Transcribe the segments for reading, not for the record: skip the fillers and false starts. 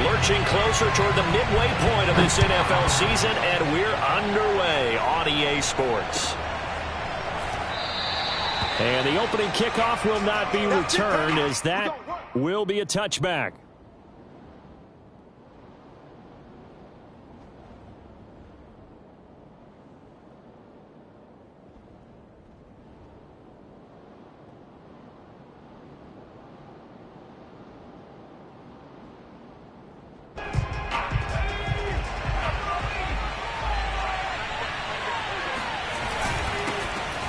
Lurching closer toward the midway point of this NFL season, and we're underway on EA Sports. And the opening kickoff will not be returned, as that will be a touchback.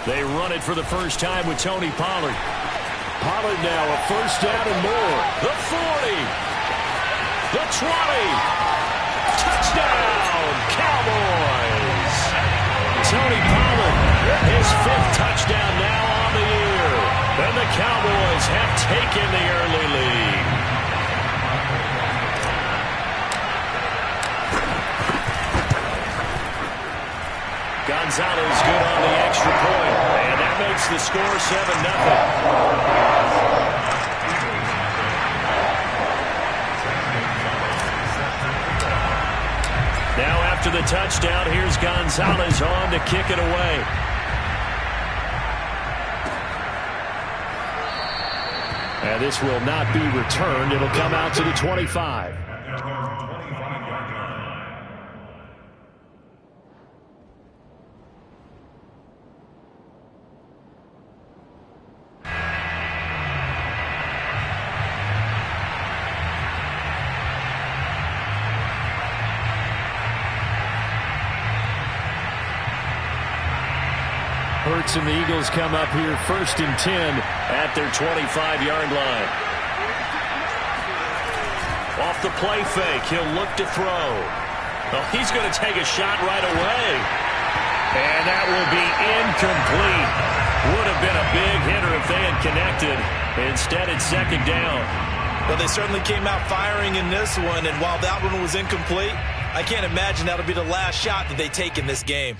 They run it for the first time with Tony Pollard. Pollard now a first down and more. The 40. The 20. Touchdown, Cowboys. Tony Pollard, his 5th touchdown now on the year. And the Cowboys have taken the early lead. Gonzalez good on the extra point, and that makes the score 7-0. Now after the touchdown, here's Gonzalez on to kick it away. And this will not be returned. It'll come out to the 25. Hurts and the Eagles come up here 1st and 10 at their 25-yard line. Off the play fake, he'll look to throw. Oh, he's going to take a shot right away. And that will be incomplete. Would have been a big hitter if they had connected. Instead, it's 2nd down. Well, they certainly came out firing in this one, and while that one was incomplete, I can't imagine that'll be the last shot that they take in this game.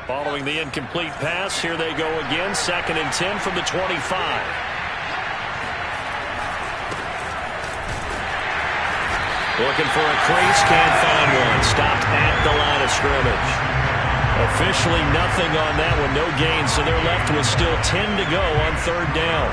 Following the incomplete pass, here they go again. 2nd and 10 from the 25. Looking for a crease, can't find one. Stopped at the line of scrimmage. Officially nothing on that one, no gain, so they're left with still 10 to go on 3rd down.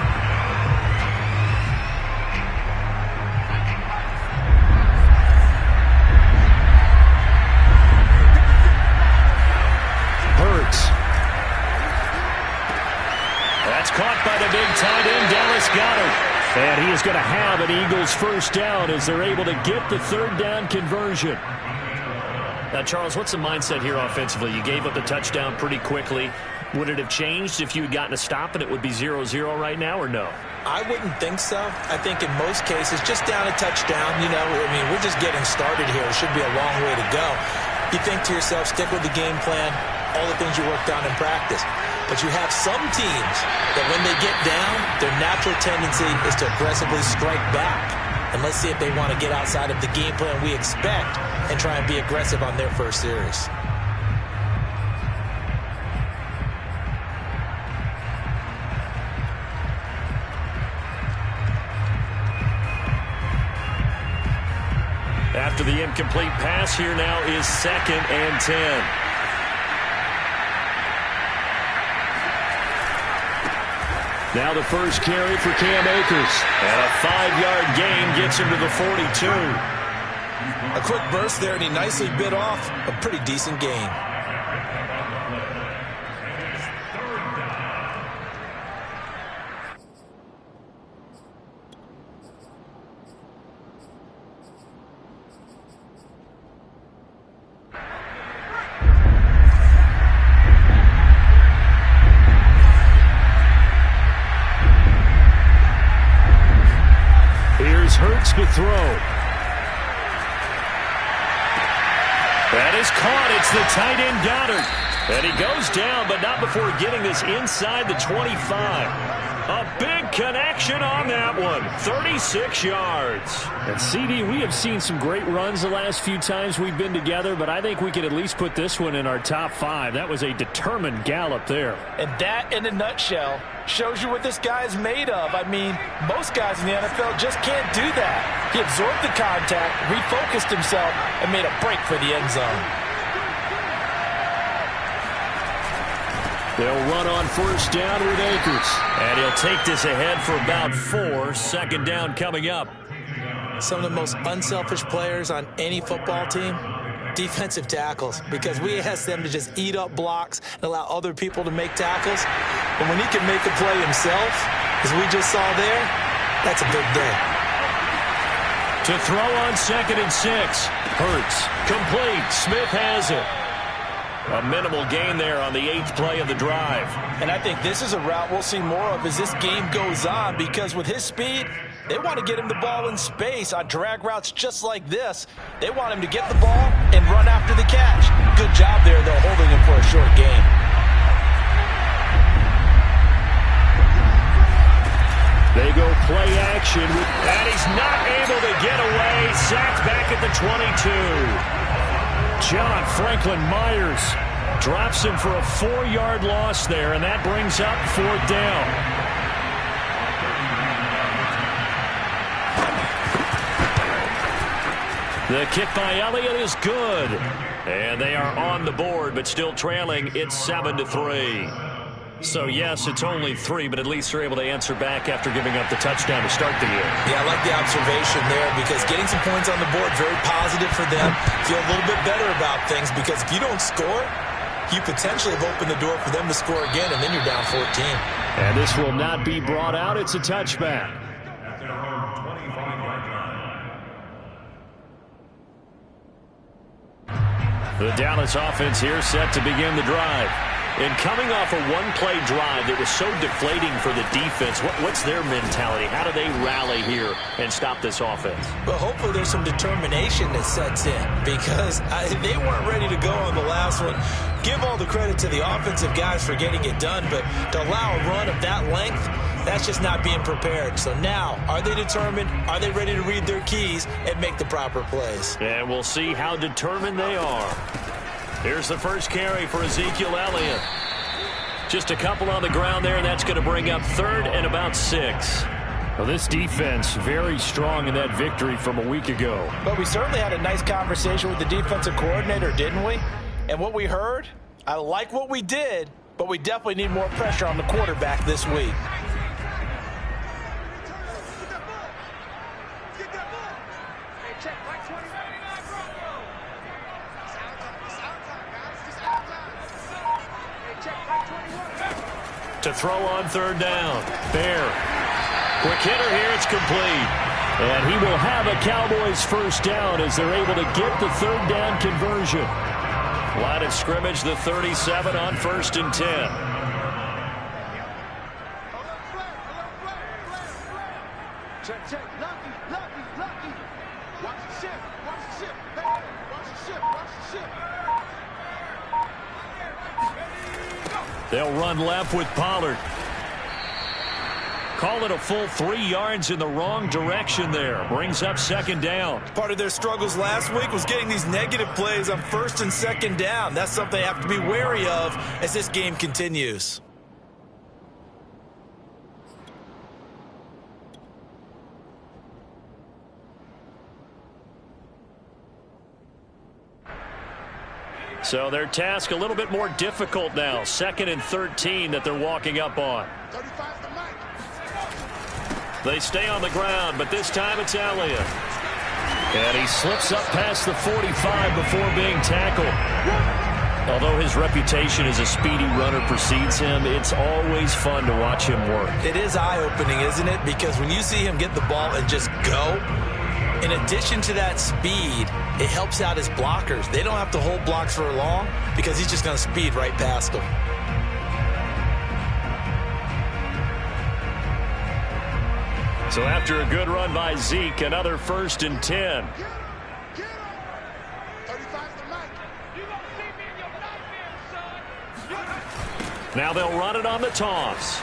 That's caught by the big tight end, Dallas Goedert. And he is going to have an Eagles first down as they're able to get the 3rd down conversion. Now, Charles, what's the mindset here offensively? You gave up the touchdown pretty quickly. Would it have changed if you had gotten a stop and it would be 0-0 right now, or no? I wouldn't think so. I think in most cases, just down a touchdown, we're just getting started here. It should be a long way to go. You think to yourself, stick with the game plan, all the things you worked on in practice. But you have some teams that when they get down, their natural tendency is to aggressively strike back. And let's see if they want to get outside of the game plan we expect and try and be aggressive on their first series. After the incomplete pass, here now is 2nd and 10. Now the first carry for Cam Akers. And a 5-yard gain gets him to the 42. A quick burst there, and he nicely bit off a pretty decent gain. Hurts to throw. That is caught. It's the tight end Goedert. And he goes down, but not before getting this inside the 25. A big connection on that one. 36 yards. And CD, we have seen some great runs the last few times we've been together, but I think we could at least put this one in our top 5. That was a determined gallop there. And that, in a nutshell, shows you what this guy is made of. I mean, most guys in the NFL just can't do that. He absorbed the contact, refocused himself, and made a break for the end zone. They'll run on first down with Akers. And he'll take this ahead for about 4. Second down coming up. Some of the most unselfish players on any football team, defensive tackles, because we ask them to just eat up blocks and allow other people to make tackles. And when he can make a play himself, as we just saw there, that's a big day. To throw on 2nd and 6. Hurts. Complete. Smith has it. A minimal gain there on the 8th play of the drive. And I think this is a route we'll see more of as this game goes on, because with his speed, they want to get him the ball in space on drag routes just like this. They want him to get the ball and run after the catch. Good job there, though, holding him for a short gain. They go play action, and he's not able to get away. Sacked back at the 22. John Franklin Myers drops him for a 4-yard loss there, and that brings up 4th down. The kick by Elliott is good. And they are on the board, but still trailing. It's 7-3. So, yes, it's only 3, but at least they're able to answer back after giving up the touchdown to start the year. Yeah, I like the observation there, because getting some points on the board, very positive for them. Feel a little bit better about things, because if you don't score, you potentially have opened the door for them to score again, and then you're down 14. And this will not be brought out. It's a touchback. The Dallas offense here set to begin the drive. And coming off a one-play drive that was so deflating for the defense, what's their mentality? How do they rally here and stop this offense? Well, hopefully there's some determination that sets in, because they weren't ready to go on the last one. Give all the credit to the offensive guys for getting it done, but to allow a run of that length, that's just not being prepared. So now, are they determined? Are they ready to read their keys and make the proper plays? And we'll see how determined they are. Here's the first carry for Ezekiel Elliott. Just a couple on the ground there, and that's going to bring up 3rd and about 6. Well, this defense very strong in that victory from a week ago. But we certainly had a nice conversation with the defensive coordinator, didn't we? And what we heard, I like what we did, but we definitely need more pressure on the quarterback this week. To throw on 3rd down. Bear. Quick hitter here. It's complete. And he will have a Cowboys first down as they're able to get the 3rd down conversion. Line of scrimmage, the 37 on 1st and 10. Check. Lucky. Watch the ship. Watch the ship. They'll run left with Pollard. Call it a full 3 yards in the wrong direction there. Brings up 2nd down. Part of their struggles last week was getting these negative plays on 1st and 2nd down. That's something they have to be wary of as this game continues. So their task a little bit more difficult now. 2nd and 13 that they're walking up on. They stay on the ground, but this time it's Elliott. And he slips up past the 45 before being tackled. Although his reputation as a speedy runner precedes him, it's always fun to watch him work. It is eye-opening, isn't it? Because when you see him get the ball and just go, in addition to that speed, it helps out his blockers. They don't have to hold blocks for long because he's just going to speed right past them. So after a good run by Zeke, another 1st and 10. Now they'll run it on the toss.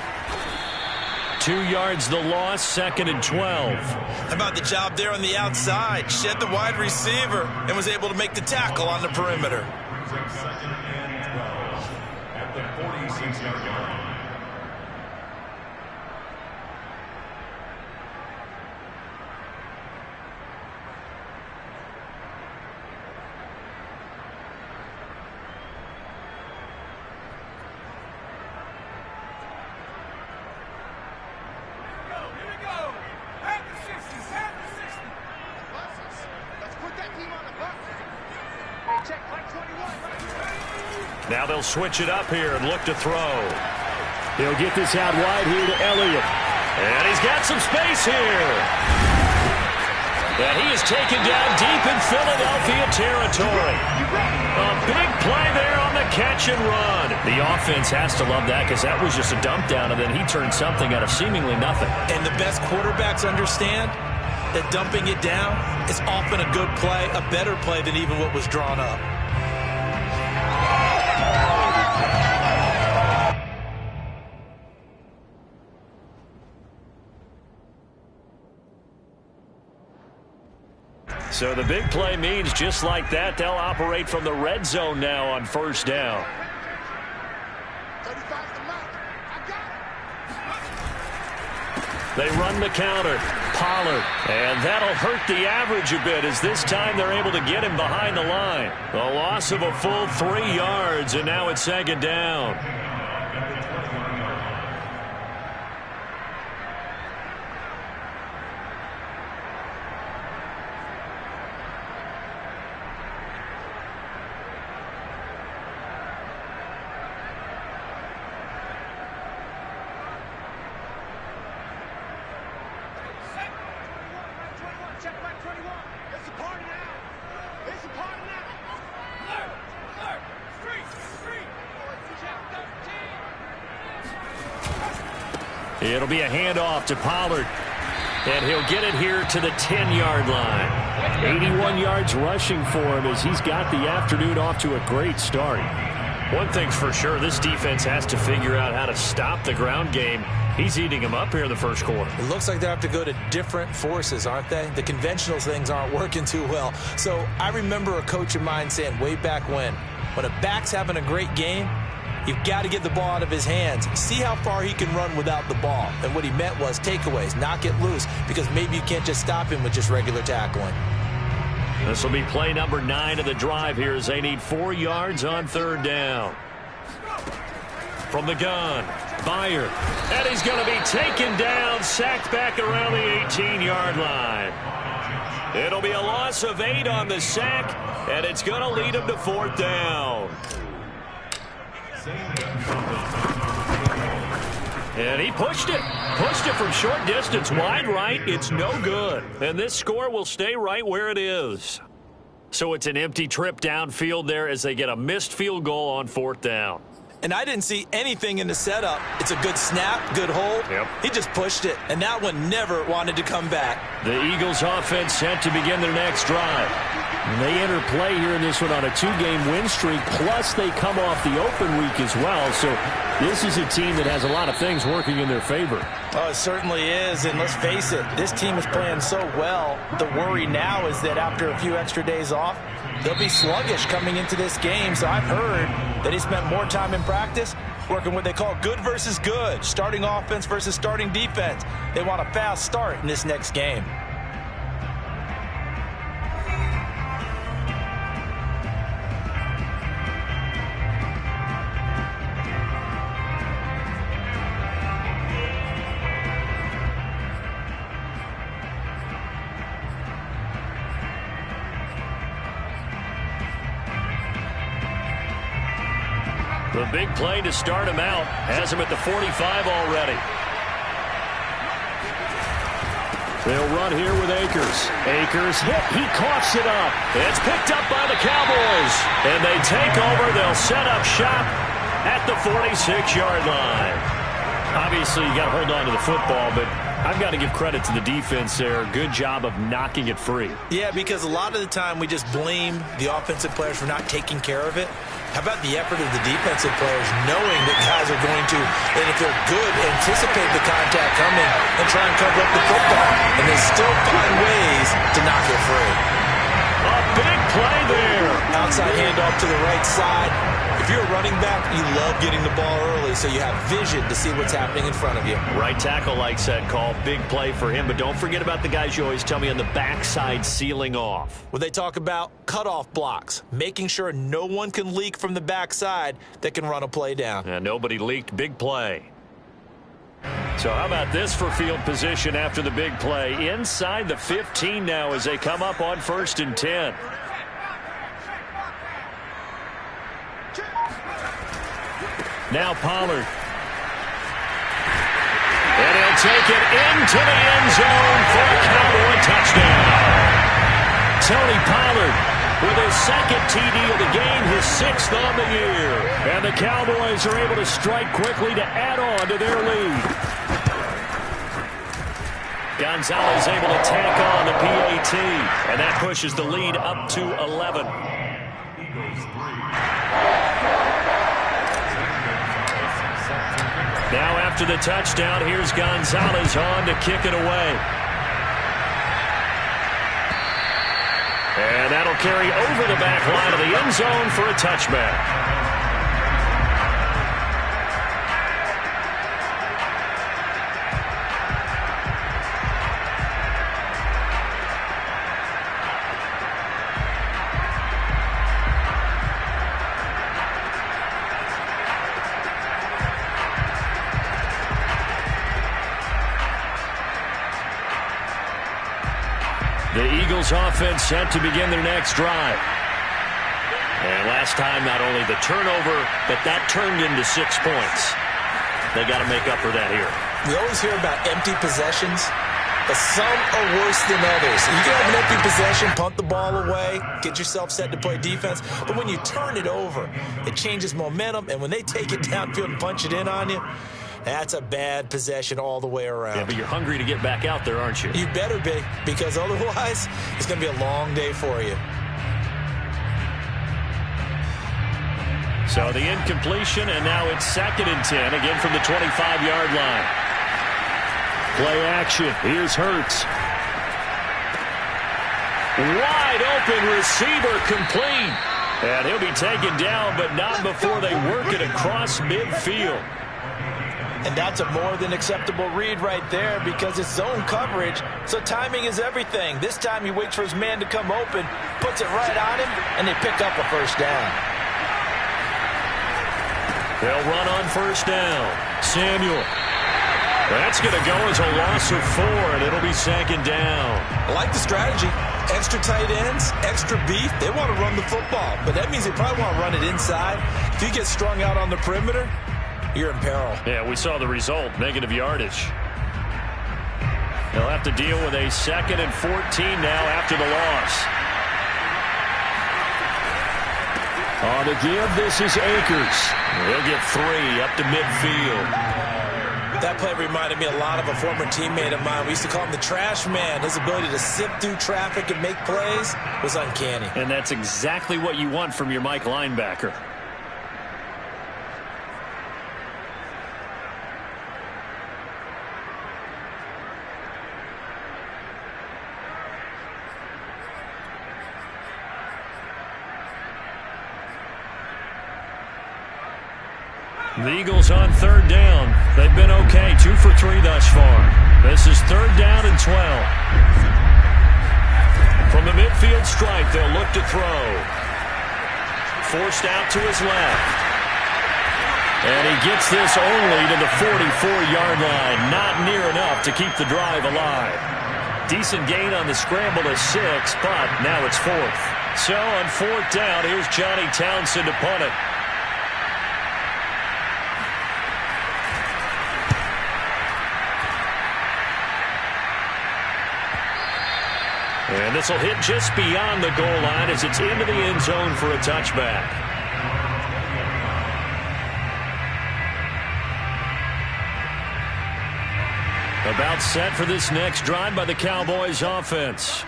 2 yards the loss, 2nd and 12. How about the job there on the outside? Shed the wide receiver and was able to make the tackle on the perimeter. 2nd and 12 at the 46-yard line. Now they'll switch it up here and look to throw. He'll get this out wide here to Elliott. And he's got some space here. And he is taken down deep in Philadelphia territory. A big play there on the catch and run. The offense has to love that because that was just a dump down, and then he turned something out of seemingly nothing. And the best quarterbacks understand that dumping it down is often a good play, a better play than even what was drawn up. So the big play means just like that, they'll operate from the red zone now on 1st down. They run the counter. Pollard. And that'll hurt the average a bit as this time they're able to get him behind the line. A loss of a full 3 yards, and now it's 2nd down. It'll be a handoff to Pollard. And he'll get it here to the 10-yard line. 81 yards rushing for him as he's got the afternoon off to a great start. One thing's for sure, this defense has to figure out how to stop the ground game. He's eating them up here in the first quarter. It looks like they have to go to different forces, aren't they? The conventional things aren't working too well. So I remember a coach of mine saying way back when a back's having a great game, you've got to get the ball out of his hands. See how far he can run without the ball. And what he meant was takeaways, knock it loose, because maybe you can't just stop him with just regular tackling. This will be play number 9 of the drive here as they need 4 yards on 3rd down. From the gun, Byer. And he's going to be taken down, sacked back around the 18-yard line. It'll be a loss of 8 on the sack, and it's going to lead him to 4th down. And he pushed it from short distance, wide right. It's no good. And this score will stay right where it is. So it's an empty trip downfield there as they get a missed field goal on 4th down. And I didn't see anything in the setup. It's a good snap, good hold. Yep. He just pushed it, and that one never wanted to come back. The Eagles offense set to begin their next drive. And they enter play here in this one on a 2-game win streak, plus they come off the open week as well. So this is a team that has a lot of things working in their favor. Oh, it certainly is, and let's face it, this team is playing so well. The worry now is that after a few extra days off, they'll be sluggish coming into this game. So I've heard that he spent more time in practice working what they call good versus good, starting offense versus starting defense. They want a fast start in this next game. The big play to start him out has him at the 45 already. They'll run here with Akers. Akers hit. He coughs it up. It's picked up by the Cowboys. And they take over. They'll set up shop at the 46-yard line. Obviously, you got to hold on to the football, but I've got to give credit to the defense there. Good job of knocking it free. Yeah, because a lot of the time we just blame the offensive players for not taking care of it. How about the effort of the defensive players knowing that guys are going to, and if they're good, anticipate the contact coming and try and cover up the football. And they still find ways to knock it free. A big play there. Outside handoff to the right side. If you're a running back, you love getting the ball early so you have vision to see what's happening in front of you. Right tackle likes that call. Big play for him. But don't forget about the guys you always tell me on the backside sealing off. When they talk about cutoff blocks, making sure no one can leak from the backside that can run a play down. And nobody leaked. Big play. So how about this for field position after the big play? Inside the 15 now as they come up on 1st and 10. Now Pollard. And he'll take it into the end zone for a Cowboy touchdown. Tony Pollard with his second TD of the game, his 6th on the year. And the Cowboys are able to strike quickly to add on to their lead. Gonzalez able to tack on the PAT, and that pushes the lead up to 11. Now after the touchdown, here's Gonzalez on to kick it away. And that'll carry over the back line of the end zone for a touchback. The Eagles offense set to begin their next drive. And last time, not only the turnover, but that turned into 6 points. They got to make up for that here. We always hear about empty possessions, but some are worse than others. You can have an empty possession, punt the ball away, get yourself set to play defense. But when you turn it over, it changes momentum. And when they take it downfield and punch it in on you, that's a bad possession all the way around. Yeah, but you're hungry to get back out there, aren't you? You better be, because otherwise it's going to be a long day for you. So the incompletion, and now it's 2nd and 10, again from the 25-yard line. Play action. Here's Hurts. Wide open receiver complete. And he'll be taken down, but not before they work it across midfield. And that's a more than acceptable read right there because it's zone coverage, so timing is everything. This time he waits for his man to come open, puts it right on him, and they pick up a first down. They'll run on first down. Samuel. That's going to go as a loss of 4, and it'll be 2nd down. I like the strategy. Extra tight ends, extra beef. They want to run the football, but that means they probably want to run it inside. If you get strung out on the perimeter, you're in peril. Yeah, we saw the result, negative yardage. They'll have to deal with a 2nd and 14 now after the loss. On the give, this is Akers. He'll get 3 up to midfield. That play reminded me a lot of a former teammate of mine. We used to call him the trash man. His ability to sift through traffic and make plays was uncanny. And that's exactly what you want from your Mike linebacker. The Eagles on 3rd down. They've been okay, 2 for 3 thus far. This is 3rd down and 12. From the midfield stripe, they'll look to throw. Forced out to his left. And he gets this only to the 44-yard line. Not near enough to keep the drive alive. Decent gain on the scramble to 6, but now it's 4th. So on 4th down, here's Johnny Townsend to punt it. And this will hit just beyond the goal line as it's into the end zone for a touchback. About set for this next drive by the Cowboys offense.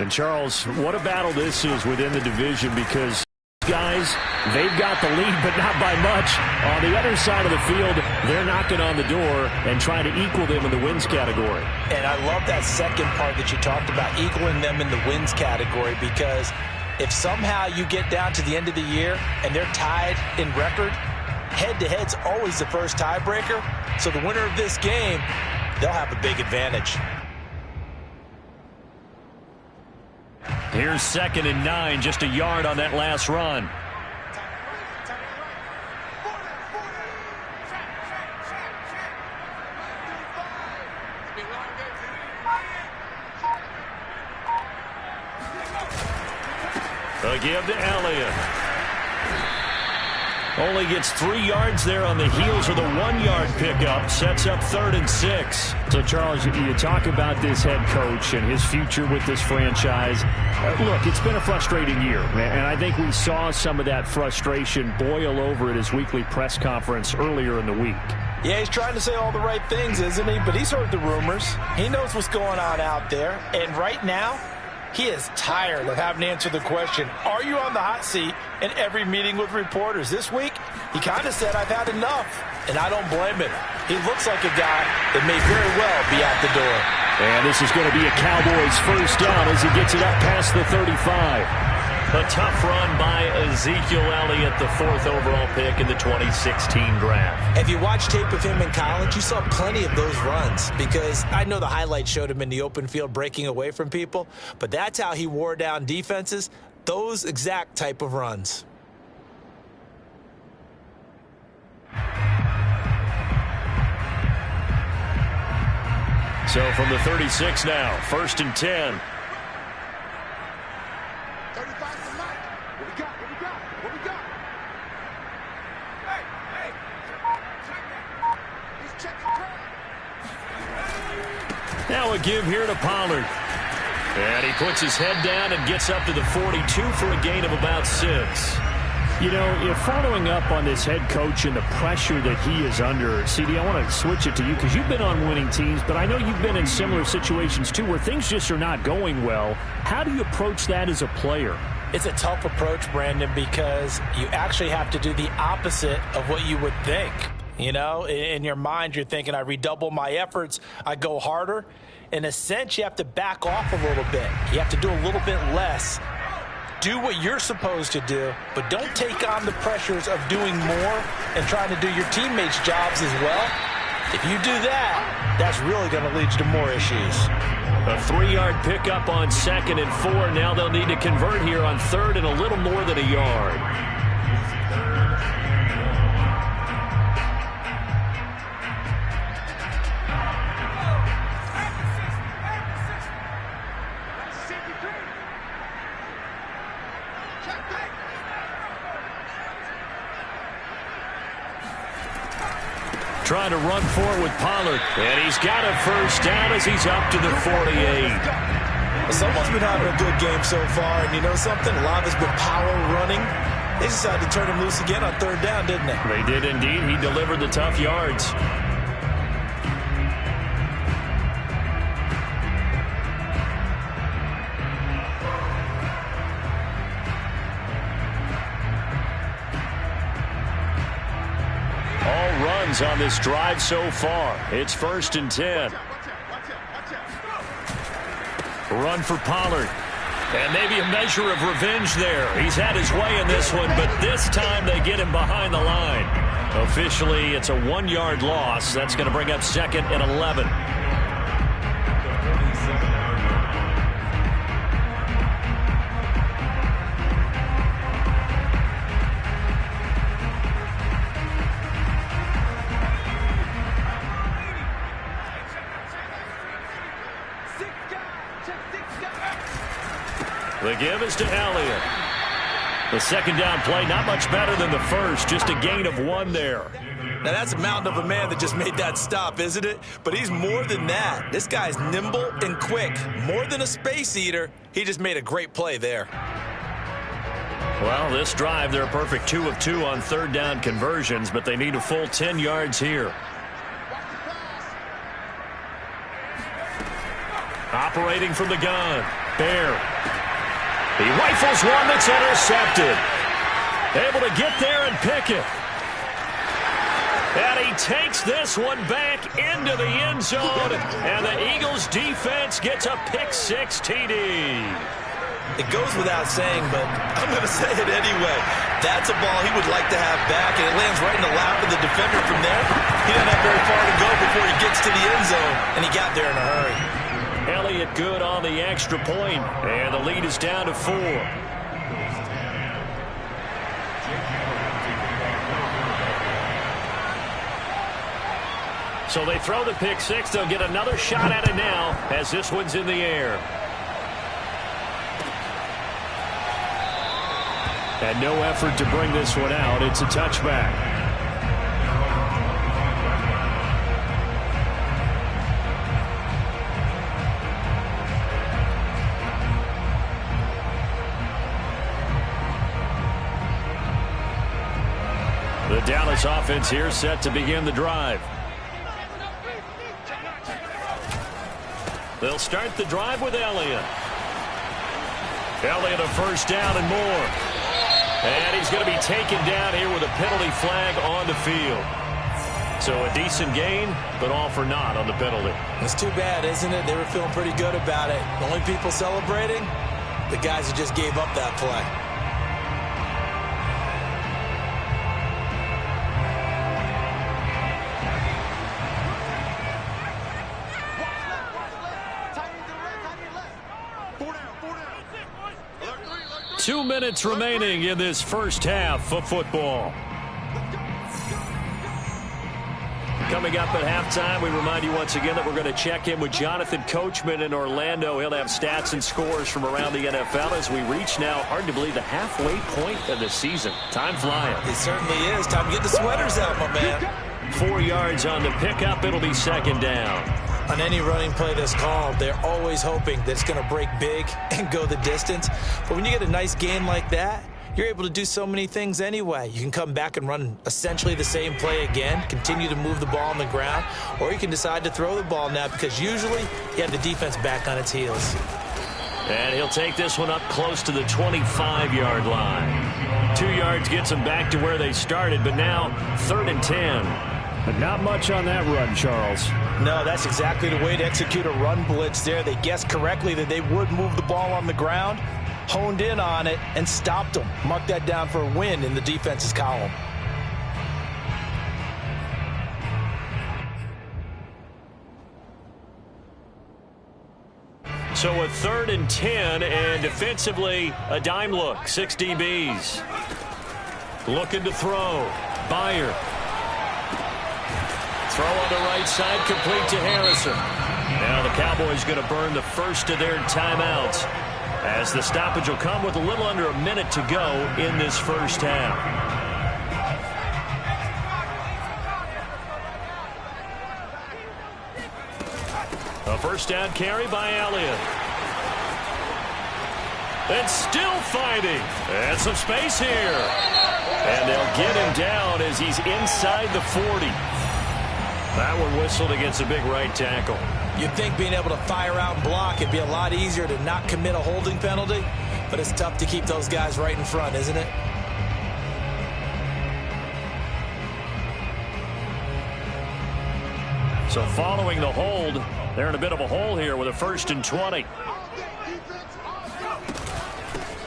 And Charles, what a battle this is within the division, because guys, they've got the lead, but not by much. On the other side of the field, they're knocking on the door and trying to equal them in the wins category. And I love that second part that you talked about, equaling them in the wins category, because if somehow you get down to the end of the year and they're tied in record, head-to-head's always the first tiebreaker. So the winner of this game, they'll have a big advantage. Here's 2nd and 9, just a yard on that last run. A give to Elliott. Only gets 3 yards there on the heels of the 1-yard pickup. Sets up 3rd and 6. So, Charles, you talk about this head coach and his future with this franchise. Look, it's been a frustrating year, and I think we saw some of that frustration boil over at his weekly press conference earlier in the week. Yeah, he's trying to say all the right things, isn't he? But he's heard the rumors. He knows what's going on out there. And right now, he is tired of having to answer the question, are you on the hot seat in every meeting with reporters? This week, he kind of said, I've had enough, and I don't blame him. He looks like a guy that may very well be out the door. And this is going to be a Cowboys first down as he gets it up past the 35. A tough run by Ezekiel Elliott, the 4th overall pick in the 2016 draft. If you watch tape of him in college, you saw plenty of those runs, because I know the highlights showed him in the open field breaking away from people, but that's how he wore down defenses, those exact type of runs. So from the 36 now, 1st and 10. Now a give here to Pollard. And he puts his head down and gets up to the 42 for a gain of about 6. You know, following up on this head coach and the pressure that he is under, CD, I want to switch it to you because you've been on winning teams, but I know you've been in similar situations too where things just are not going well. How do you approach that as a player? It's a tough approach, Brandon, because you actually have to do the opposite of what you would think. You know, in your mind, you're thinking, I redouble my efforts, I go harder. In a sense, you have to back off a little bit. You have to do a little bit less. Do what you're supposed to do, but don't take on the pressures of doing more and trying to do your teammates' jobs as well. If you do that, that's really going to lead you to more issues. A 3-yard pickup on 2nd and 4. Now they'll need to convert here on 3rd and a little more than a yard. Trying to run forward with Pollard. And he's got a first down as he's up to the 48. Someone's been having a good game so far, and you know something? A lot has been power running. They decided to turn him loose again on 3rd down, didn't they? They did indeed. He delivered the tough yards. On this drive so far. It's 1st and 10. Run for Pollard. And maybe a measure of revenge there. He's had his way in this one, but this time they get him behind the line. Officially, it's a 1-yard loss. That's going to bring up 2nd and 11. The give is to Elliott. The 2nd down play, not much better than the first, just a gain of 1 there. Now that's a mountain of a man that just made that stop, isn't it? But he's more than that. This guy's nimble and quick. More than a space eater, he just made a great play there. Well, this drive, they're a perfect 2 of 2 on 3rd down conversions, but they need a full 10 yards here. Operating from the gun. Bear. He rifles one that's intercepted. Able to get there and pick it. And he takes this one back into the end zone. And the Eagles defense gets a pick-6 TD. It goes without saying, but I'm going to say it anyway. That's a ball he would like to have back, and it lands right in the lap of the defender from there. He doesn't have very far to go before he gets to the end zone, and he got there in a hurry. Elliott good on the extra point, and the lead is down to 4. So they throw the pick-6. They'll get another shot at it now as this one's in the air. And no effort to bring this one out. It's a touchback. The Dallas offense here set to begin the drive. They'll start the drive with Elliott. Elliott a first down and more. And he's going to be taken down here with a penalty flag on the field. So a decent gain, but all for naught on the penalty. It's too bad, isn't it? They were feeling pretty good about it. The only people celebrating, the guys who just gave up that play. Two minutes remaining in this first half of football. Coming up at halftime, we remind you once again that we're going to check in with Jonathan Coachman in Orlando. He'll have stats and scores from around the NFL as we reach now, hard to believe, the halfway point of the season. Time flying. It certainly is. Time to get the sweaters out, my man. 4 yards on the pickup. It'll be second down. On any running play that's called, they're always hoping that it's going to break big and go the distance. But when you get a nice gain like that, you're able to do so many things anyway. You can come back and run essentially the same play again, continue to move the ball on the ground, or you can decide to throw the ball now because usually you have the defense back on its heels. And he'll take this one up close to the 25-yard line. 2 yards gets them back to where they started, but now 3rd and 10. But not much on that run, Charles. No, that's exactly the way to execute a run blitz there. They guessed correctly that they would move the ball on the ground, honed in on it, and stopped them. Mark that down for a win in the defense's column. So a 3rd and 10, and defensively, a dime look. 6 DBs. Looking to throw. Byer. Throw on the right side, complete to Harrison. Now the Cowboys going to burn the first of their timeouts as the stoppage will come with a little under a minute to go in this first half. A first down carry by Elliott. And still fighting. And some space here. And they'll get him down as he's inside the 40. That one whistled against a big right tackle. You'd think being able to fire out and block it'd be a lot easier to not commit a holding penalty, but it's tough to keep those guys right in front, isn't it? So following the hold, they're in a bit of a hole here with a 1st and 20.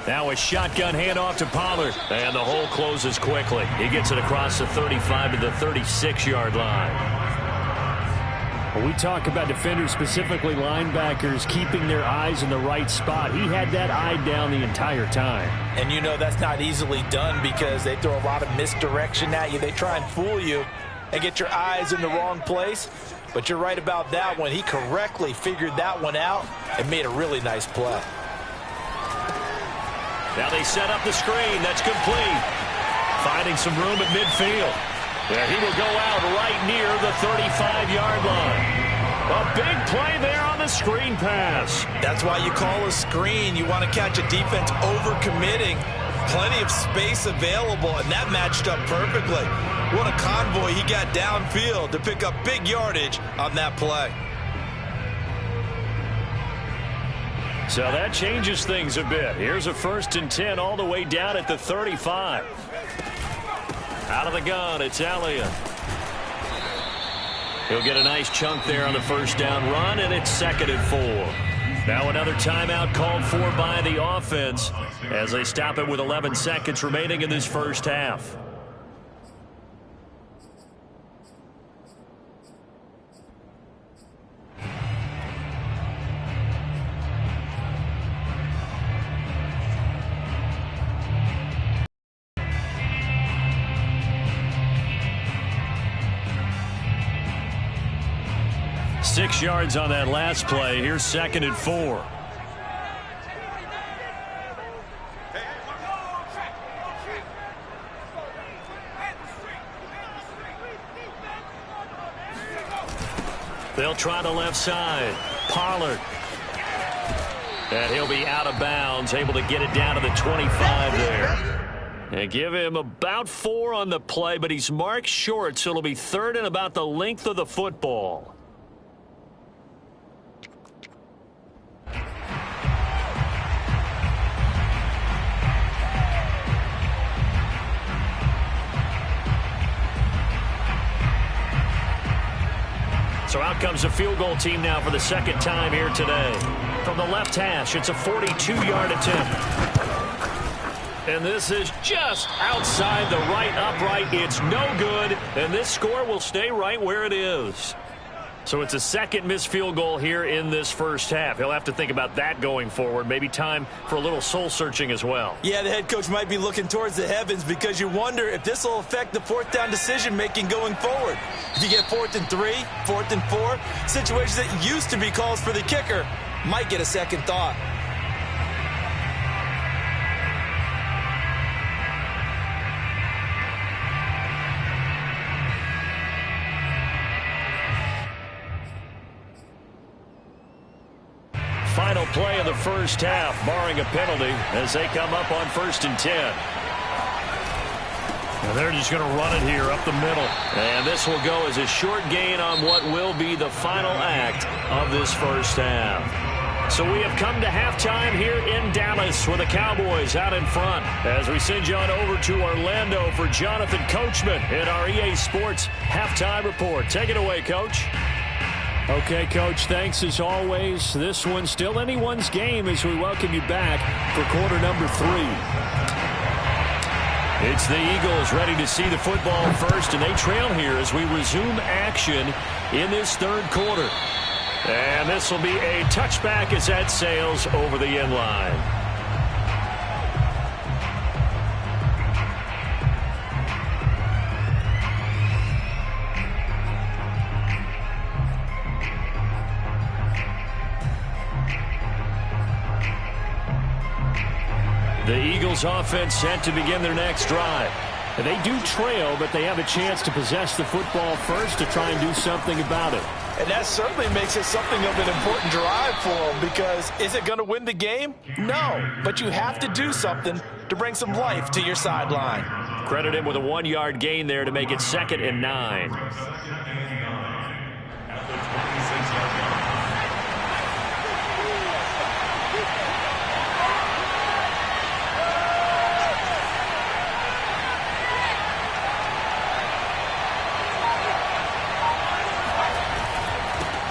Now a shotgun handoff to Pollard, and the hole closes quickly. He gets it across the 35 to the 36-yard line. When we talk about defenders, specifically linebackers, keeping their eyes in the right spot, he had that eye down the entire time. And you know that's not easily done because they throw a lot of misdirection at you. They try and fool you and get your eyes in the wrong place. But you're right about that one. He correctly figured that one out and made a really nice play. Now they set up the screen. That's complete. Finding some room at midfield. Yeah, he will go out right near the 35-yard line. A big play there on the screen pass. That's why you call a screen. You want to catch a defense overcommitting. Plenty of space available, and that matched up perfectly. What a convoy he got downfield to pick up big yardage on that play. So that changes things a bit. Here's a 1st and 10 all the way down at the 35. Out of the gun, it's Elliott. He'll get a nice chunk there on the 1st down run, and it's 2nd and 4. Now another timeout called for by the offense as they stop it with 11 seconds remaining in this first half. Six yards on that last play. Here's 2nd and 4. They'll try the left side. Pollard. And he'll be out of bounds, able to get it down to the 25 there. And give him about 4 on the play, but he's marked short, so it'll be 3rd and about the length of the football. So out comes the field goal team now for the 2nd time here today. From the left hash, it's a 42-yard attempt. And this is just outside the right upright. It's no good, and this score will stay right where it is. So it's a 2nd missed field goal here in this first half. He'll have to think about that going forward. Maybe time for a little soul-searching as well. Yeah, the head coach might be looking towards the heavens because you wonder if this will affect the 4th down decision-making going forward. If you get 4th and 3, 4th and 4, situations that used to be calls for the kicker might get a second thought. Final play of the first half, barring a penalty, as they come up on 1st and 10. And they're just going to run it here up the middle. And this will go as a short gain on what will be the final act of this first half. So we have come to halftime here in Dallas with the Cowboys out in front. As we send you on over to Orlando for Jonathan Coachman in our EA Sports Halftime Report. Take it away, Coach. Okay, Coach, thanks as always. This one's still anyone's game as we welcome you back for quarter number 3. It's the Eagles ready to see the football first, and they trail here as we resume action in this 3rd quarter. And this will be a touchback as that sails over the end line. The Eagles offense set to begin their next drive. And they do trail, but they have a chance to possess the football first to try and do something about it. And that certainly makes it something of an important drive for them, because is it going to win the game? No, but you have to do something to bring some life to your sideline. Credit him with a 1-yard gain there to make it 2nd and 9.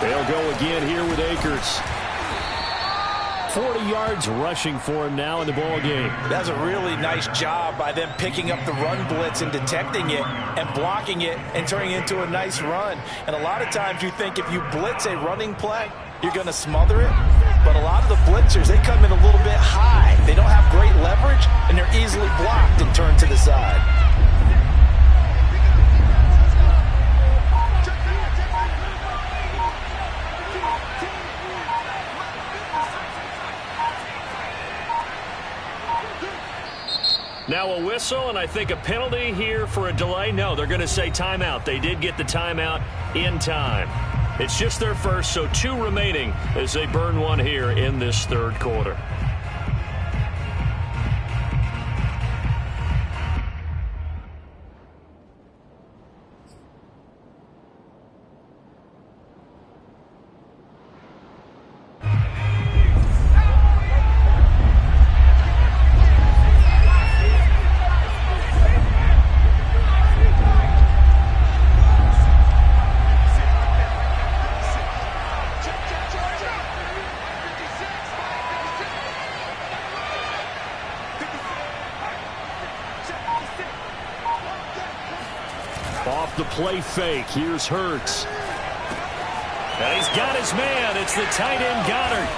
They'll go again here with Akers. 40 yards rushing for him now in the ball game. That's a really nice job by them picking up the run blitz and detecting it and blocking it and turning it into a nice run. And a lot of times you think if you blitz a running play, you're going to smother it. But a lot of the blitzers, they come in a little bit high. They don't have great leverage, and they're easily blocked and turned to the side. Now a whistle, and I think a penalty here for a delay. No, they're going to say timeout. They did get the timeout in time. It's just their first, so 2 remaining as they burn one here in this 3rd quarter. off the play fake. Here's Hurts. And he's got his man. It's the tight end Goddard.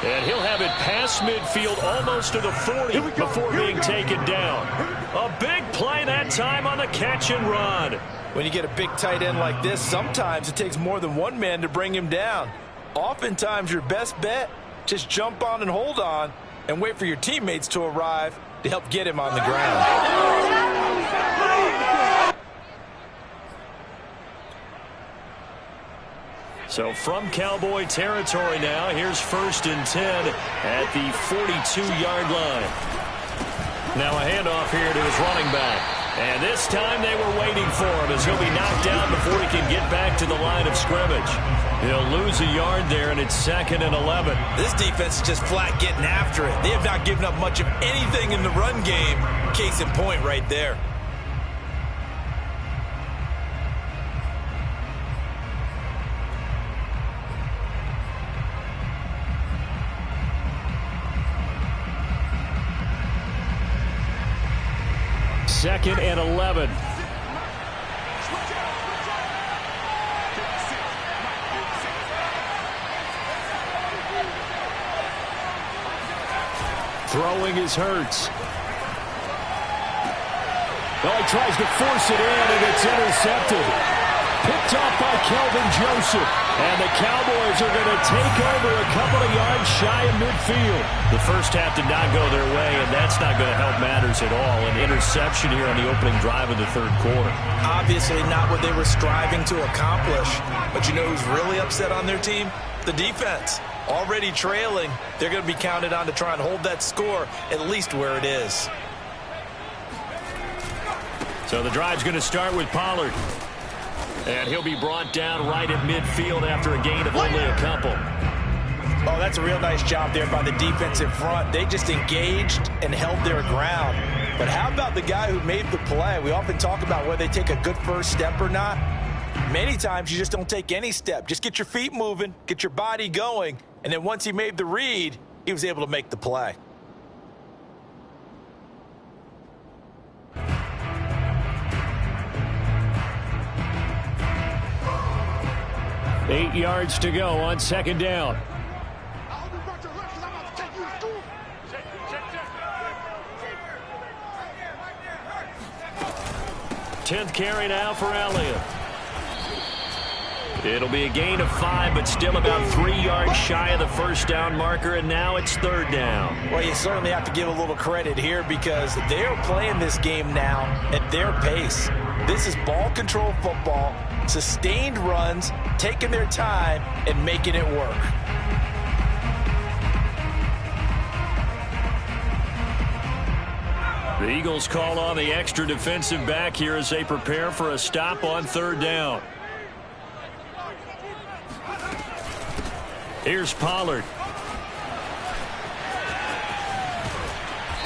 And he'll have it past midfield almost to the 40 before being taken down. A big play that time on the catch and run. When you get a big tight end like this, sometimes it takes more than one man to bring him down. Oftentimes, your best bet, just jump on and hold on and wait for your teammates to arrive to help get him on the ground. So from Cowboy territory now, here's 1st and 10 at the 42-yard line. Now a handoff here to his running back. And this time they were waiting for him as he'll be knocked down before he can get back to the line of scrimmage. He'll lose a yard there, and it's 2nd and 11. This defense is just flat getting after it. They have not given up much of anything in the run game. Case in point right there. Second and 11. Throwing is Hurts. Well, he tries to force it in, and it's intercepted. Picked off by Kelvin Joseph. And the Cowboys are going to take over a couple of yards shy of midfield. The first half did not go their way, and that's not going to help matters at all. An interception here on the opening drive of the third quarter. Obviously not what they were striving to accomplish. But you know who's really upset on their team? The defense. Already trailing, they're going to be counted on to try and hold that score at least where it is. So the drive's going to start with Pollard. And he'll be brought down right at midfield after a gain of only a couple. Oh, that's a real nice job there by the defense in front. They just engaged and held their ground. But how about the guy who made the play? We often talk about whether they take a good first step or not. Many times you just don't take any step. Just get your feet moving, get your body going, and then once he made the read, he was able to make the play. Eight yards to go on 2nd down. 10th carry now for Elliott. It'll be a gain of 5, but still about 3 yards shy of the first down marker, and now it's 3rd down. Well, you certainly have to give a little credit here because they're playing this game now at their pace. This is ball control football, sustained runs, taking their time, and making it work. The Eagles call on the extra defensive back here as they prepare for a stop on 3rd down. Here's Pollard.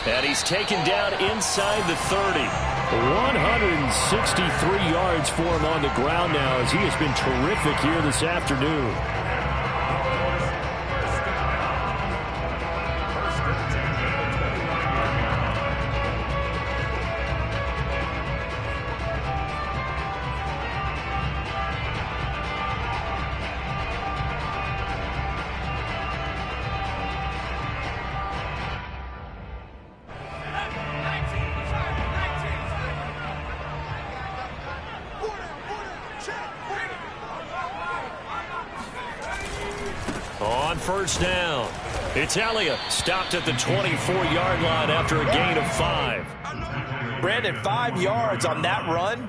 And he's taken down inside the 30. 163 yards for him on the ground now as he has been terrific here this afternoon. On 1st down, it's Elliott, stopped at the 24-yard line after a gain of 5. Brandon, 5 yards on that run.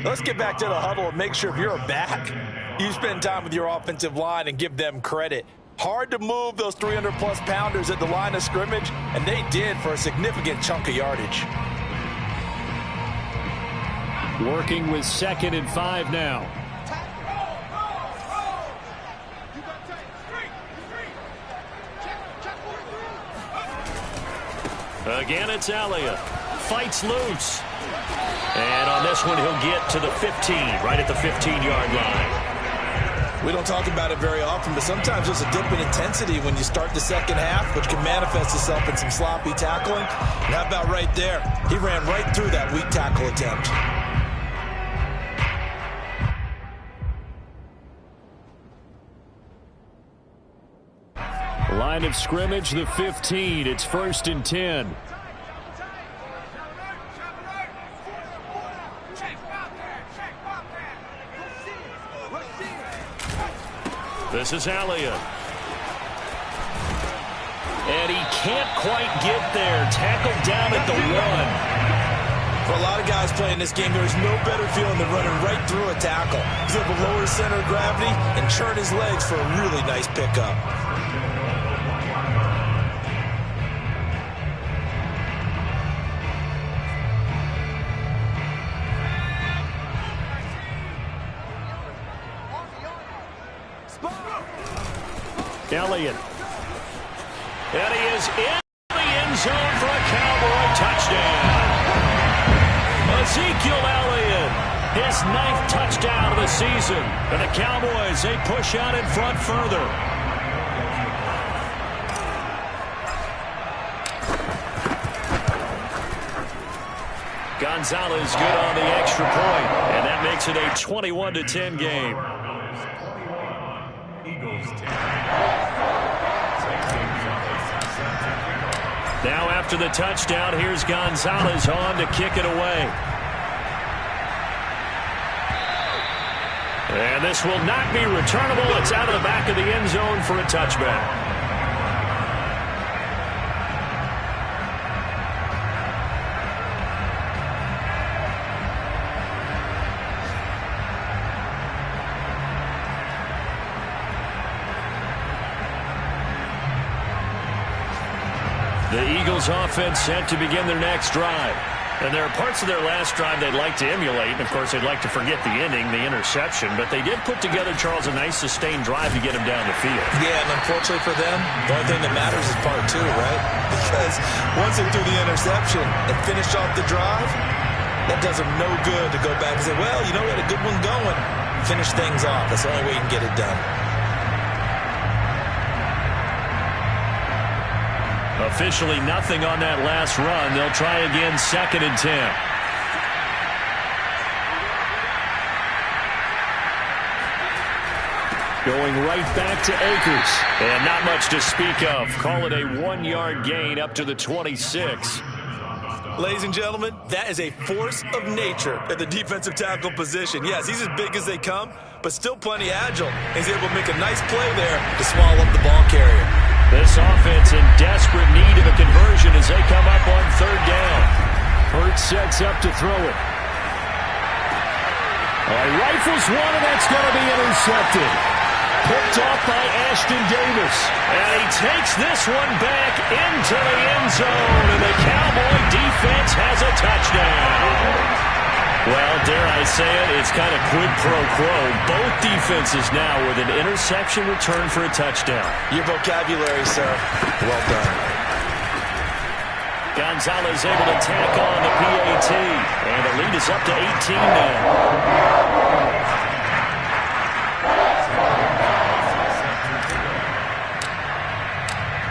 Let's get back to the huddle and make sure if you're a back, you spend time with your offensive line and give them credit. Hard to move those 300-plus pounders at the line of scrimmage, and they did for a significant chunk of yardage. Working with 2nd and 5 now. Again, it's Elliott. Fights loose. And on this one, he'll get to the 15, right at the 15-yard line. We don't talk about it very often, but sometimes there's a dip in intensity when you start the second half, which can manifest itself in some sloppy tackling. And how about right there? He ran right through that weak tackle attempt. Line of scrimmage, the 15. It's 1st and 10. This is Elliott. And he can't quite get there. Tackled down at the 1. For a lot of guys playing this game, there's no better feeling than running right through a tackle. He's able to lower his center of gravity and churn his legs for a really nice pickup. Elliott. And he is in the end zone for a Cowboy touchdown. Ezekiel Elliott, his 9th touchdown of the season. And the Cowboys, they push out in front further. Gonzalez good on the extra point, and that makes it a 21-10 game. Now after the touchdown, here's Gonzalez on to kick it away. And this will not be returnable. It's out of the back of the end zone for a touchback. The Eagles offense set to begin their next drive. And there are parts of their last drive they'd like to emulate. And, of course, they'd like to forget the ending, the interception. But they did put together, Charles, a nice sustained drive to get him down the field. Yeah, and unfortunately for them, the only thing that matters is part 2, right? Because once they threw the interception and finished off the drive, that does them no good to go back and say, well, you know, we had a good one going. Finish things off. That's the only way you can get it done. Officially nothing on that last run. They'll try again, 2nd and 10. Going right back to Akers. And not much to speak of. Call it a 1-yard gain up to the 26. Ladies and gentlemen, that is a force of nature at the defensive tackle position. Yes, he's as big as they come, but still plenty agile. He's able to make a nice play there to swallow up the ball carrier. This offense in desperate need of a conversion as they come up on 3rd down. Hurts sets up to throw it. Rifles one, and that's going to be intercepted. Picked off by Ashton Davis. And he takes this one back into the end zone, and the Cowboy defense has a touchdown. Well, dare I say it, it's kind of quid pro quo. Both defenses now with an interception return for a touchdown. Your vocabulary, sir. Well done. Gonzalez able to tack on the PAT. And the lead is up to 18 now.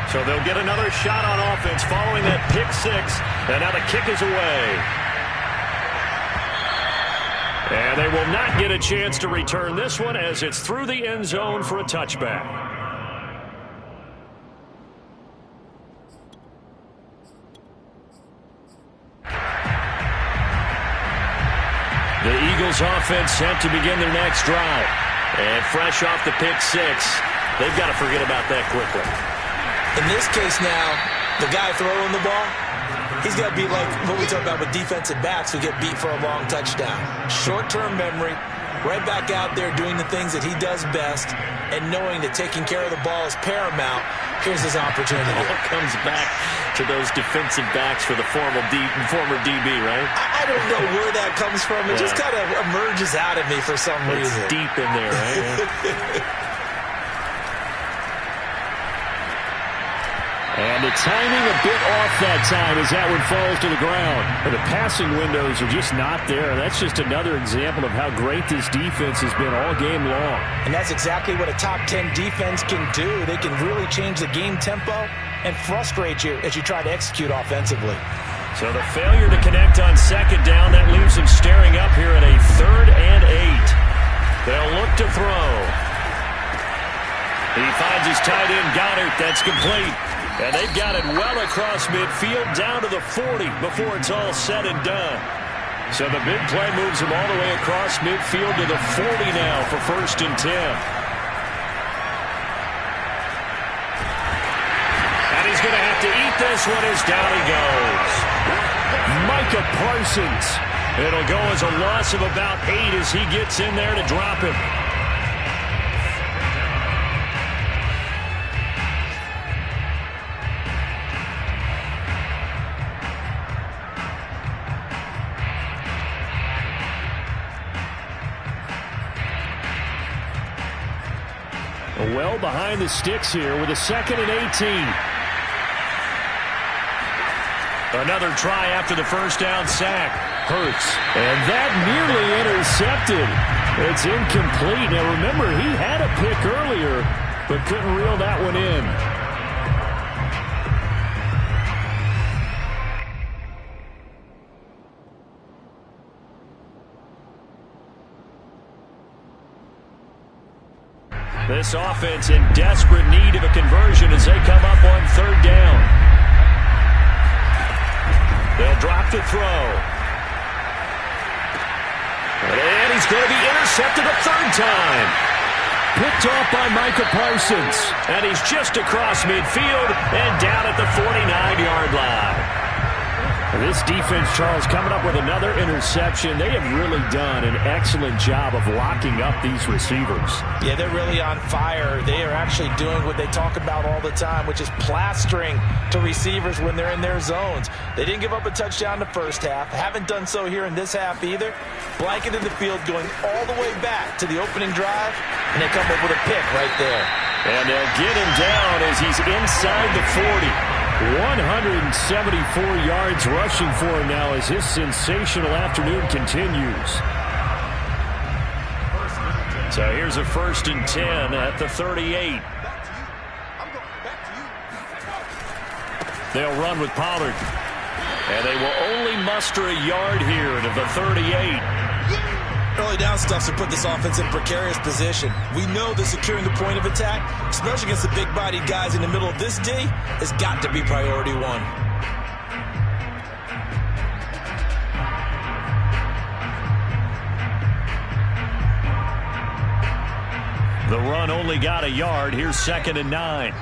So they'll get another shot on offense following that pick 6. And now the kick is away. And they will not get a chance to return this one as it's through the end zone for a touchback. The Eagles offense set to begin their next drive. And fresh off the pick 6, they've got to forget about that quickly. In this case now, the guy throwing the ball, he's got to be like what we talk about with defensive backs who get beat for a long touchdown. Short-term memory, right back out there doing the things that he does best, and knowing that taking care of the ball is paramount. Here's his opportunity. It all comes back to those defensive backs for the former DB, right? I don't know where that comes from. It just kind of emerges out of me for some reason. It's deep in there, right? And the timing a bit off that time as that one falls to the ground. The passing windows are just not there. That's just another example of how great this defense has been all game long. And that's exactly what a top 10 defense can do. They can really change the game tempo and frustrate you as you try to execute offensively. So the failure to connect on 2nd down, that leaves them staring up here at a 3rd and 8. They'll look to throw. He finds his tight end, Goddard. That's complete. And they've got it well across midfield down to the 40 before it's all said and done. So the big play moves him all the way across midfield to the 40 now for 1st and 10. And he's going to have to eat this one as down he goes. Micah Parsons. It'll go as a loss of about 8 as he gets in there to drop him. Well behind the sticks here with a 2nd and 18. Another try after the first down sack. Hurts. And that nearly intercepted. It's incomplete. Now remember, he had a pick earlier, but couldn't reel that one in. This offense in desperate need of a conversion as they come up on 3rd down. They'll drop the throw. And he's going to be intercepted a 3rd time. Picked off by Micah Parsons. And he's just across midfield and down at the 49-yard line. This defense, Charles, coming up with another interception. They have really done an excellent job of locking up these receivers. Yeah, they're really on fire. They are actually doing what they talk about all the time, which is plastering to receivers when they're in their zones. They didn't give up a touchdown in the first half. Haven't done so here in this half either. Blanketed the field going all the way back to the opening drive, and they come up with a pick right there. And they'll get him down as he's inside the 40. 174 yards rushing for him now as his sensational afternoon continues. So here's a 1st and 10 at the 38. They'll run with Pollard. And they will only muster a yard here to the 38. Early down stuff to put this offense in precarious position. We know that securing the point of attack, especially against the big-bodied guys in the middle of this D, has got to be priority 1. The run only got a yard. Here's 2nd and 9.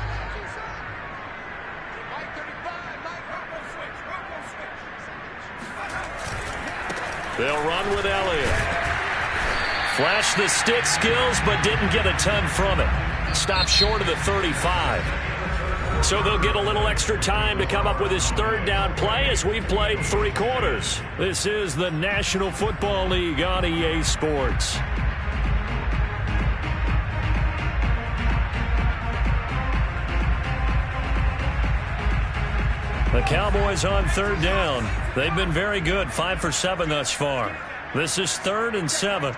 They'll run with Elliott. Flashed the stick skills, but didn't get a ton from it. Stopped short of the 35. So they'll get a little extra time to come up with his 3rd down play as we've played 3 quarters. This is the National Football League on EA Sports. The Cowboys on 3rd down. They've been very good, 5 for 7 thus far. This is 3rd and 7.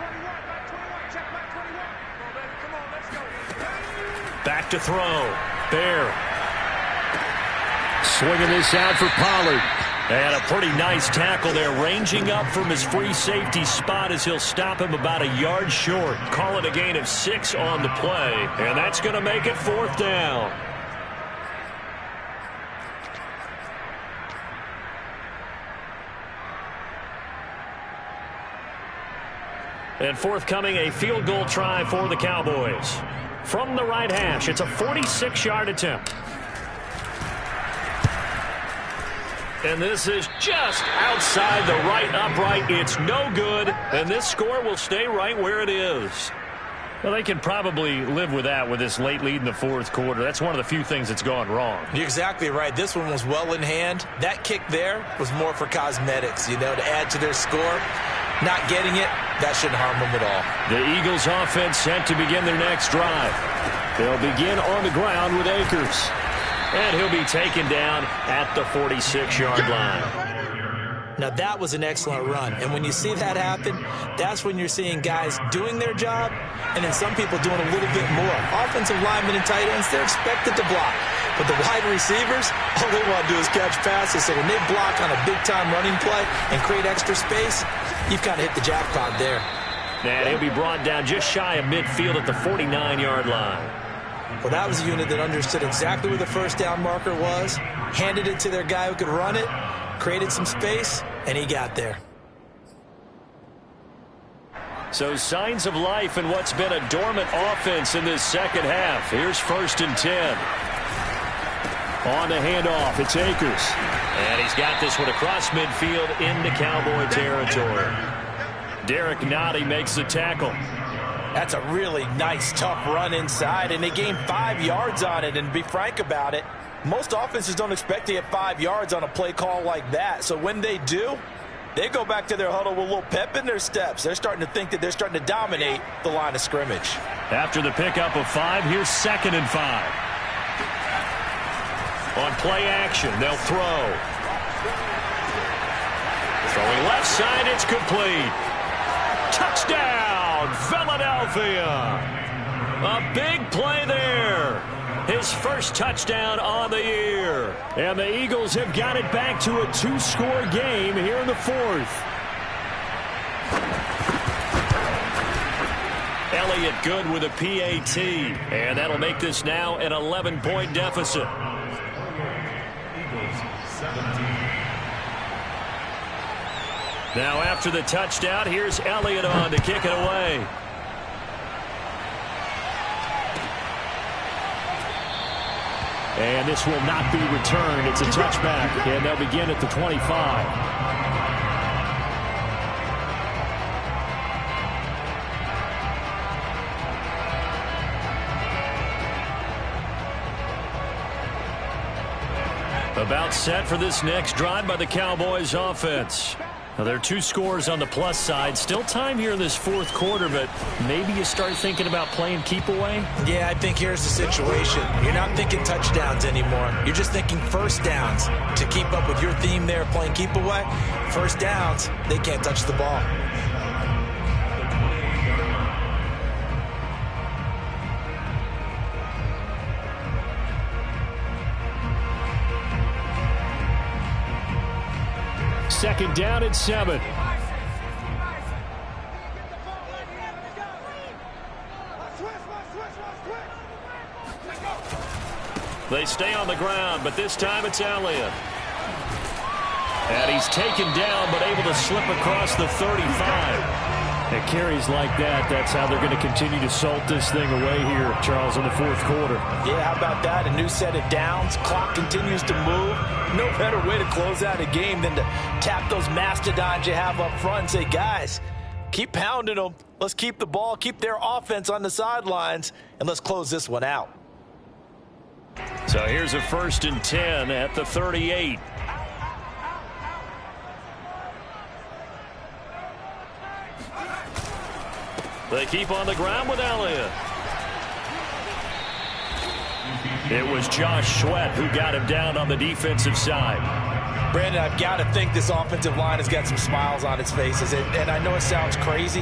Back to throw. Bear. Swinging this out for Pollard. And a pretty nice tackle there, ranging up from his free safety spot as he'll stop him about a yard short. Call it a gain of 6 on the play, and that's going to make it 4th down. And forthcoming, a field goal try for the Cowboys. From the right hash, it's a 46-yard attempt. And this is just outside the right upright. It's no good, and this score will stay right where it is. Well, they can probably live with that with this late lead in the 4th quarter. That's one of the few things that's gone wrong. You're exactly right. This one was well in hand. That kick there was more for cosmetics, to add to their score. Not getting it, that shouldn't harm them at all. The Eagles offense set to begin their next drive. They'll begin on the ground with Akers. And he'll be taken down at the 46-yard line. Now that was an excellent run. And when you see that happen, that's when you're seeing guys doing their job and then some people doing a little bit more. Offensive linemen and tight ends, they're expected to block. But the wide receivers, all they want to do is catch passes. So when they block on a big-time running play and create extra space, you've kind of hit the jackpot there. And he'll be brought down just shy of midfield at the 49-yard line. Well, that was a unit that understood exactly where the first down marker was, handed it to their guy who could run it, created some space, and he got there. So signs of life in what's been a dormant offense in this second half. Here's 1st and 10. On the handoff, it's Akers. And he's got this one across midfield into Cowboy territory. Derek Nottie makes the tackle. That's a really nice, tough run inside, and they gained 5 yards on it. And to be frank about it, most offenses don't expect to get 5 yards on a play call like that. So when they do, they go back to their huddle with a little pep in their steps. They're starting to think that they're starting to dominate the line of scrimmage. After the pickup of 5, here's 2nd and 5. On play action, they'll throw. Throwing left side, it's complete. Touchdown, Philadelphia. A big play there. His first touchdown on the year. And the Eagles have got it back to a 2-score game here in the 4th. Elliott good with a PAT. And that'll make this now an 11-point deficit. Now after the touchdown, here's Elliott on to kick it away. And this will not be returned. It's a touchback, and they'll begin at the 25. About set for this next drive by the Cowboys offense. Now, there are 2 scores on the plus side. Still time here in this 4th quarter, but maybe you start thinking about playing keep away? Yeah, I think here's the situation. You're not thinking touchdowns anymore. You're just thinking first downs. To keep up with your theme there, playing keep away, first downs, they can't touch the ball. Second down at 7. They stay on the ground, but this time it's Elliott. And he's taken down, but able to slip across the 35. At carries like that, that's how they're going to continue to salt this thing away here, Charles, in the 4th quarter. Yeah, how about that? A new set of downs. Clock continues to move. No better way to close out a game than to tap those mastodons you have up front and say, guys, keep pounding them. Let's keep the ball, keep their offense on the sidelines, and let's close this one out. So here's a 1st and 10 at the 38. They keep on the ground with Elliott. It was Josh Sweat who got him down on the defensive side. Brandon, I've got to think this offensive line has got some smiles on its faces. And I know it sounds crazy,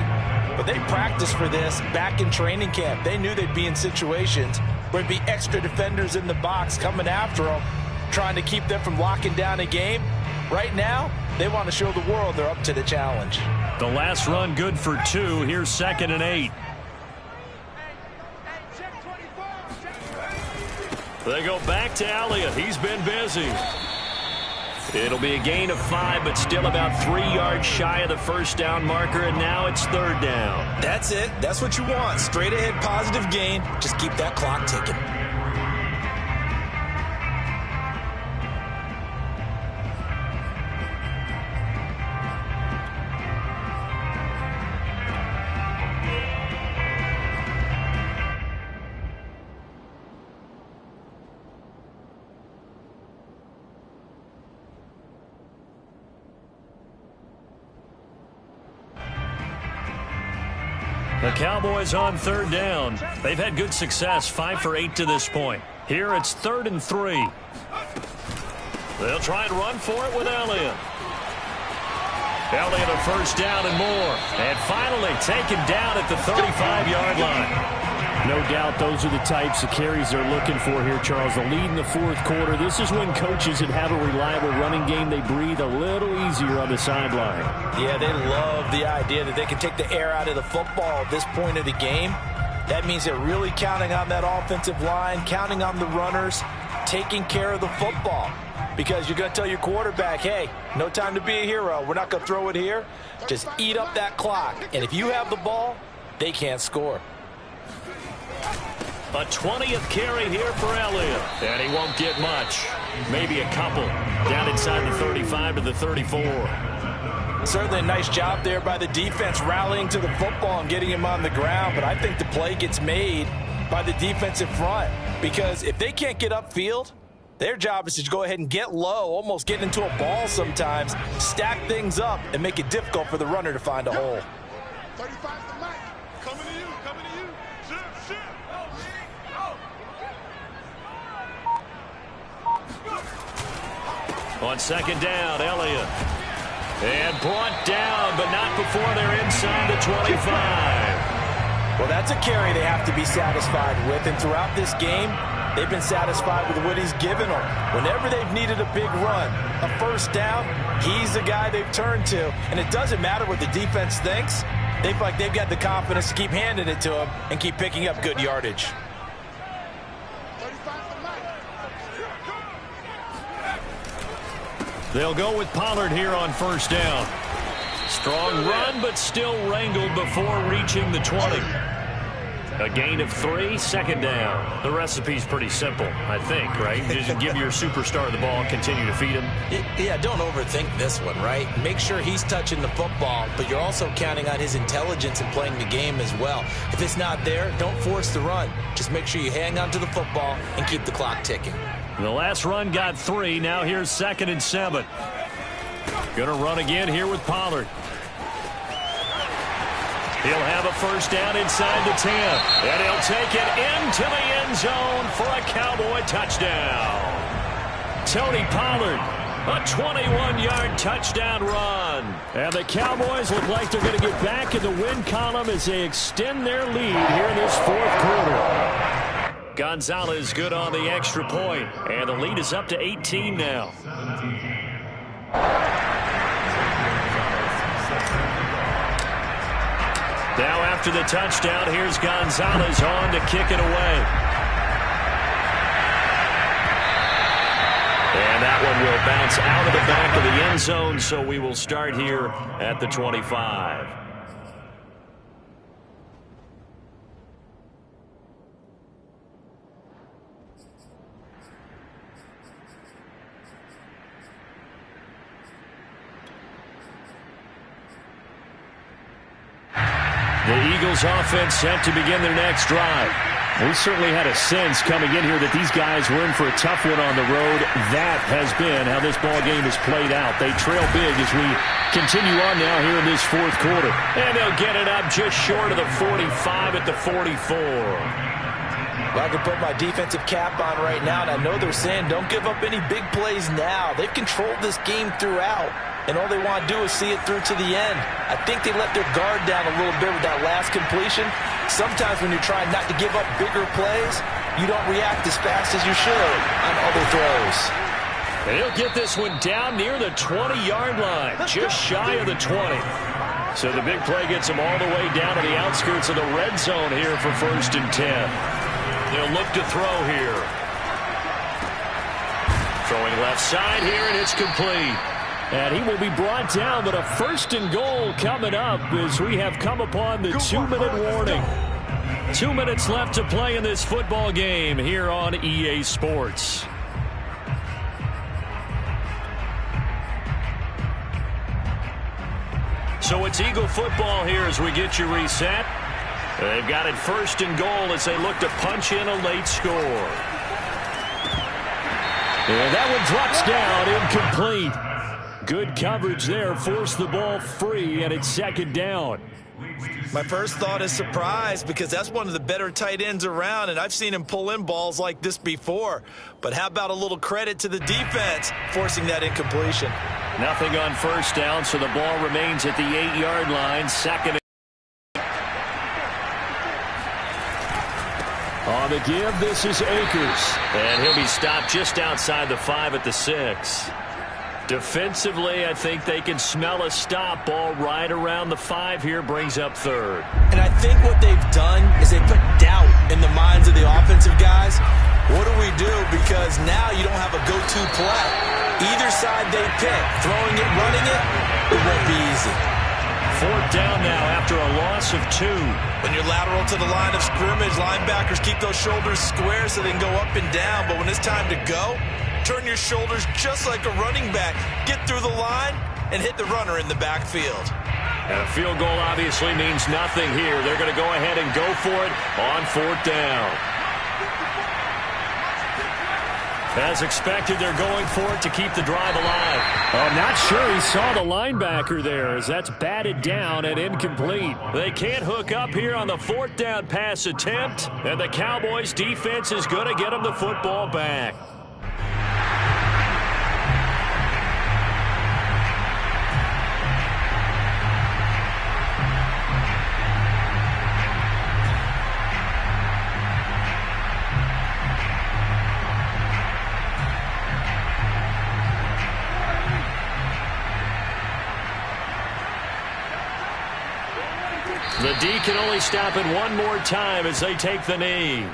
but they practiced for this back in training camp. They knew they'd be in situations where there'd be extra defenders in the box coming after them, trying to keep them from locking down a game. Right now, they want to show the world they're up to the challenge. The last run good for 2. Here's 2nd and 8. They go back to Elliott. He's been busy. It'll be a gain of 5, but still about 3 yards shy of the first down marker, and now it's 3rd down. That's it. That's what you want. Straight ahead positive gain. Just keep that clock ticking. The Cowboys on 3rd down. They've had good success, 5 for 8 to this point. Here it's 3rd and 3. They'll try and run for it with Elliott. Elliott a first down and more. And finally taken down at the 35-yard line. No doubt those are the types of carries they're looking for here, Charles. The lead in the 4th quarter. This is when coaches that have a reliable running game, they breathe a little easier on the sideline. Yeah, they love the idea that they can take the air out of the football at this point of the game. That means they're really counting on that offensive line, counting on the runners, taking care of the football. Because you're going to tell your quarterback, hey, no time to be a hero. We're not going to throw it here. Just eat up that clock. And if you have the ball, they can't score. A 20th carry here for Elliott. And he won't get much. Maybe a couple. Down inside the 35 to the 34. Certainly a nice job there by the defense rallying to the football and getting him on the ground. But I think the play gets made by the defensive front. Because if they can't get upfield, their job is to go ahead and get low, almost get into a ball sometimes, stack things up, and make it difficult for the runner to find a hole. 35 to Mike. Coming to you. Coming to you. Shift. On second down, Elliott. And brought down, but not before they're inside the 25. Well, that's a carry they have to be satisfied with. And throughout this game, they've been satisfied with what he's given them. Whenever they've needed a big run, a first down, he's the guy they've turned to. And it doesn't matter what the defense thinks. They feel like they've got the confidence to keep handing it to him and keep picking up good yardage. They'll go with Pollard here on first down. Strong run, but still wrangled before reaching the 20. A gain of 3, second down. The recipe's pretty simple, I think, right? Just give your superstar the ball, continue to feed him. Yeah, don't overthink this one, right? Make sure he's touching the football, but you're also counting on his intelligence in playing the game as well. If it's not there, don't force the run. Just make sure you hang on to the football and keep the clock ticking. The last run got 3. Now here's 2nd and 7. Gonna run again here with Pollard. He'll have a first down inside the 10. And he'll take it into the end zone for a Cowboy touchdown. Tony Pollard, a 21-yard touchdown run. And the Cowboys look like they're going to get back in the win column as they extend their lead here in this fourth quarter. Gonzalez good on the extra point, and the lead is up to 18 now. Now after the touchdown, here's Gonzalez on to kick it away. And that one will bounce out of the back of the end zone, so we will start here at the 25. The Eagles offense set to begin their next drive. We certainly had a sense coming in here that these guys were in for a tough one on the road. That has been how this ball game has played out. They trail big as we continue on now here in this fourth quarter. And they'll get it up just short of the 45 at the 44. Well, I can put my defensive cap on right now, and I know they're saying don't give up any big plays now. They've controlled this game throughout, and all they want to do is see it through to the end. I think they let their guard down a little bit with that last completion. Sometimes when you're trying not to give up bigger plays, you don't react as fast as you should on other throws. And he'll get this one down near the 20-yard line, just shy of the 20. So the big play gets him all the way down to the outskirts of the red zone here for 1st and 10. They'll look to throw here. Throwing left side here, and it's complete. And he will be brought down, but a 1st and goal coming up as we have come upon the 2-minute warning. 2 minutes left to play in this football game here on EA Sports. So it's Eagle football here as we get you reset. They've got it 1st and goal as they look to punch in a late score. And that one drops down, incomplete. Good coverage there, forced the ball free, and it's 2nd down. My first thought is surprise, because that's one of the better tight ends around, and I've seen him pull in balls like this before. But how about a little credit to the defense forcing that incompletion? Nothing on 1st down, so the ball remains at the 8-yard line. 2nd. On the give, this is Akers. And he'll be stopped just outside the 5 at the 6. Defensively, I think they can smell a stop. Ball right around the 5 here, brings up 3rd. And I think what they've done is they put in the minds of the offensive guys. What do we do? Because now you don't have a go-to play. Either side they pick, throwing it, running it, it won't be easy. 4th down now after a loss of 2. When you're lateral to the line of scrimmage, linebackers keep those shoulders square so they can go up and down. But when it's time to go, turn your shoulders just like a running back. Get through the line and hit the runner in the backfield. And a field goal obviously means nothing here. They're going to go ahead and go for it on 4th down. As expected, they're going for it to keep the drive alive. I'm not sure he saw the linebacker there, as that's batted down and incomplete. They can't hook up here on the 4th down pass attempt, and the Cowboys defense is going to get them the football back. The D can only stop it one more time as they take the knee.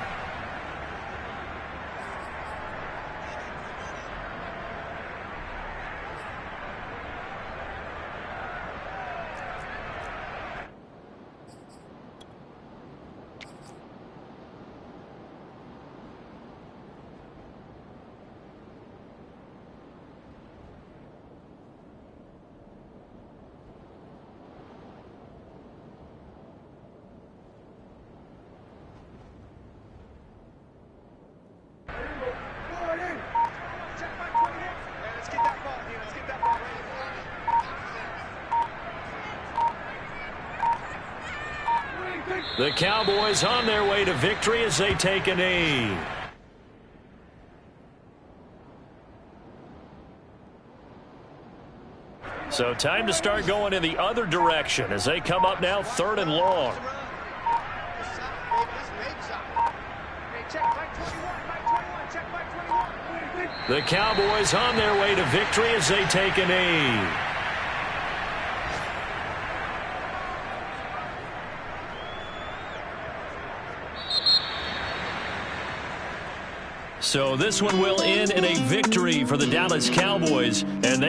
The Cowboys on their way to victory as they take a knee. So time to start going in the other direction as they come up now 3rd and long. The Cowboys on their way to victory as they take a knee. So this one will end in a victory for the Dallas Cowboys, and they